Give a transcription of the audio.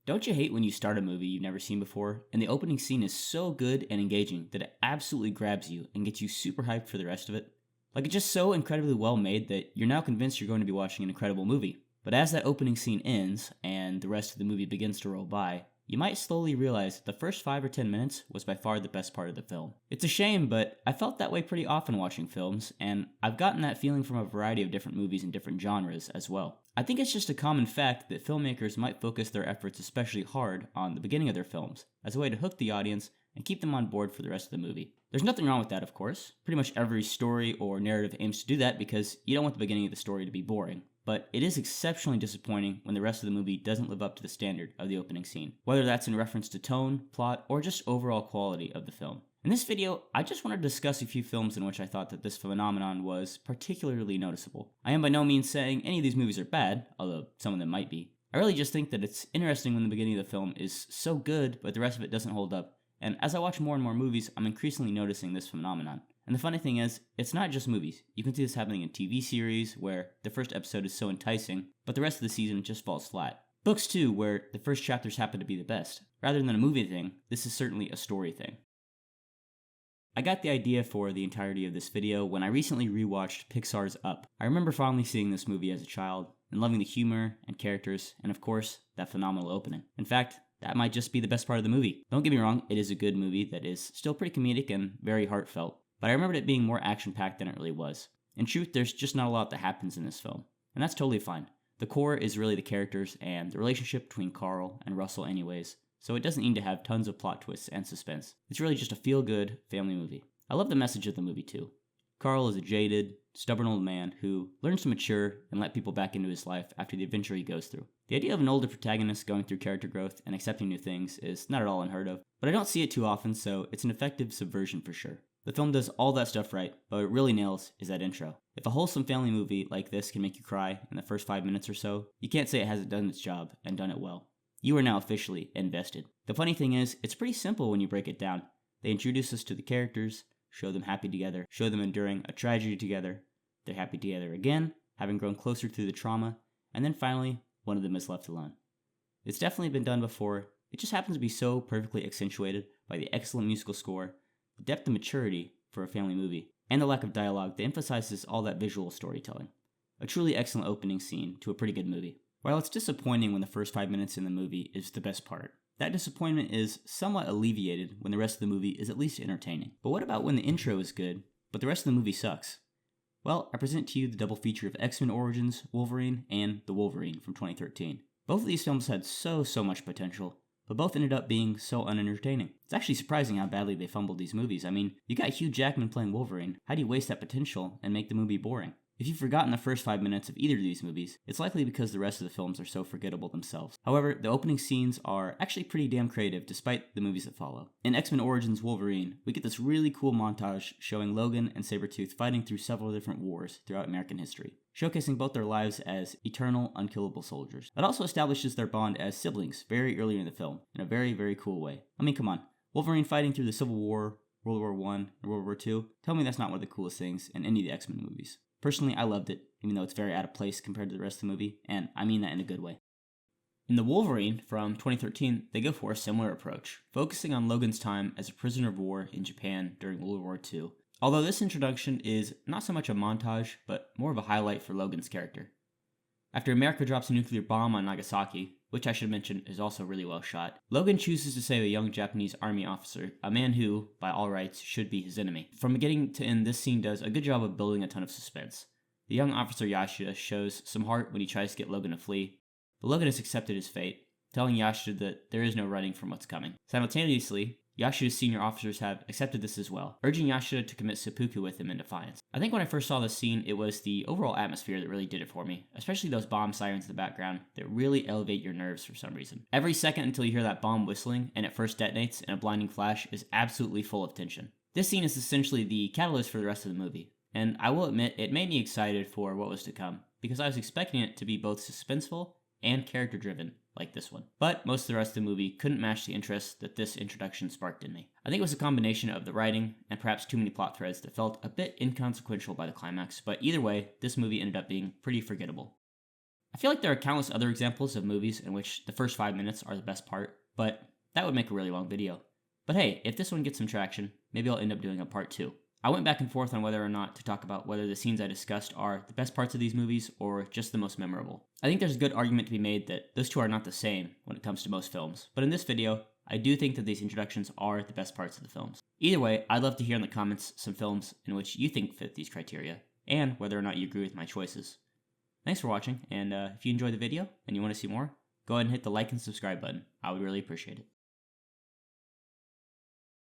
Don't you hate when you start a movie you've never seen before, and the opening scene is so good and engaging that it absolutely grabs you and gets you super hyped for the rest of it? Like, it's just so incredibly well made that you're now convinced you're going to be watching an incredible movie. But as that opening scene ends, and the rest of the movie begins to roll by, you might slowly realize that the first 5 or 10 minutes was by far the best part of the film. It's a shame, but I felt that way pretty often watching films, and I've gotten that feeling from a variety of different movies and different genres as well. I think it's just a common fact that filmmakers might focus their efforts especially hard on the beginning of their films, as a way to hook the audience and keep them on board for the rest of the movie. There's nothing wrong with that, of course. Pretty much every story or narrative aims to do that because you don't want the beginning of the story to be boring. But it is exceptionally disappointing when the rest of the movie doesn't live up to the standard of the opening scene, whether that's in reference to tone, plot, or just overall quality of the film. In this video, I just want to discuss a few films in which I thought that this phenomenon was particularly noticeable. I am by no means saying any of these movies are bad, although some of them might be. I really just think that it's interesting when the beginning of the film is so good, but the rest of it doesn't hold up. And as I watch more and more movies, I'm increasingly noticing this phenomenon. And the funny thing is, it's not just movies. You can see this happening in TV series, where the first episode is so enticing, but the rest of the season just falls flat. Books too, where the first chapters happen to be the best. Rather than a movie thing, this is certainly a story thing. I got the idea for the entirety of this video when I recently rewatched Pixar's Up. I remember fondly seeing this movie as a child, and loving the humor and characters, and of course, that phenomenal opening. In fact, that might just be the best part of the movie. Don't get me wrong, it is a good movie that is still pretty comedic and very heartfelt, but I remembered it being more action-packed than it really was. In truth, there's just not a lot that happens in this film, and that's totally fine. The core is really the characters and the relationship between Carl and Russell anyways, so it doesn't need to have tons of plot twists and suspense. It's really just a feel-good family movie. I love the message of the movie too. Carl is a jaded, stubborn old man who learns to mature and let people back into his life after the adventure he goes through. The idea of an older protagonist going through character growth and accepting new things is not at all unheard of, but I don't see it too often, so it's an effective subversion for sure. The film does all that stuff right, but what it really nails is that intro. If a wholesome family movie like this can make you cry in the first 5 minutes or so, you can't say it hasn't done its job and done it well. You are now officially invested. The funny thing is, it's pretty simple when you break it down. They introduce us to the characters, show them happy together, show them enduring a tragedy together, they're happy together again, having grown closer through the trauma, and then finally, one of them is left alone. It's definitely been done before, it just happens to be so perfectly accentuated by the excellent musical score, the depth and maturity for a family movie, and the lack of dialogue that emphasizes all that visual storytelling. A truly excellent opening scene to a pretty good movie. While it's disappointing when the first 5 minutes in the movie is the best part, that disappointment is somewhat alleviated when the rest of the movie is at least entertaining. But what about when the intro is good, but the rest of the movie sucks? Well, I present to you the double feature of X-Men Origins, Wolverine, and The Wolverine from 2013. Both of these films had so much potential, but both ended up being so unentertaining. It's actually surprising how badly they fumbled these movies. I mean, you got Hugh Jackman playing Wolverine. How do you waste that potential and make the movie boring? If you've forgotten the first 5 minutes of either of these movies, it's likely because the rest of the films are so forgettable themselves. However, the opening scenes are actually pretty damn creative despite the movies that follow. In X-Men Origins Wolverine, we get this really cool montage showing Logan and Sabretooth fighting through several different wars throughout American history, showcasing both their lives as eternal, unkillable soldiers. It also establishes their bond as siblings very early in the film, in a very cool way. I mean, come on. Wolverine fighting through the Civil War, World War I, and World War II? Tell me that's not one of the coolest things in any of the X-Men movies. Personally, I loved it, even though it's very out of place compared to the rest of the movie, and I mean that in a good way. In The Wolverine from 2013, they go for a similar approach, focusing on Logan's time as a prisoner of war in Japan during World War II. Although this introduction is not so much a montage, but more of a highlight for Logan's character. After America drops a nuclear bomb on Nagasaki, which I should mention is also really well shot, Logan chooses to save a young Japanese army officer, a man who, by all rights, should be his enemy. From beginning to end, this scene does a good job of building a ton of suspense. The young officer Yashida shows some heart when he tries to get Logan to flee, but Logan has accepted his fate, telling Yashida that there is no running from what's coming. Simultaneously, Yashida's senior officers have accepted this as well, urging Yashida to commit seppuku with him in defiance. I think when I first saw this scene, it was the overall atmosphere that really did it for me, especially those bomb sirens in the background that really elevate your nerves for some reason. Every second until you hear that bomb whistling and it first detonates in a blinding flash is absolutely full of tension. This scene is essentially the catalyst for the rest of the movie, and I will admit it made me excited for what was to come, because I was expecting it to be both suspenseful and character driven like this one. But most of the rest of the movie couldn't match the interest that this introduction sparked in me. I think it was a combination of the writing and perhaps too many plot threads that felt a bit inconsequential by the climax, but either way, this movie ended up being pretty forgettable. I feel like there are countless other examples of movies in which the first 5 minutes are the best part, but that would make a really long video. But hey, if this one gets some traction, maybe I'll end up doing a part 2. I went back and forth on whether or not to talk about whether the scenes I discussed are the best parts of these movies or just the most memorable. I think there's a good argument to be made that those two are not the same when it comes to most films, but in this video, I do think that these introductions are the best parts of the films. Either way, I'd love to hear in the comments some films in which you think fit these criteria, and whether or not you agree with my choices. Thanks for watching, and if you enjoyed the video and you want to see more, go ahead and hit the like and subscribe button. I would really appreciate it.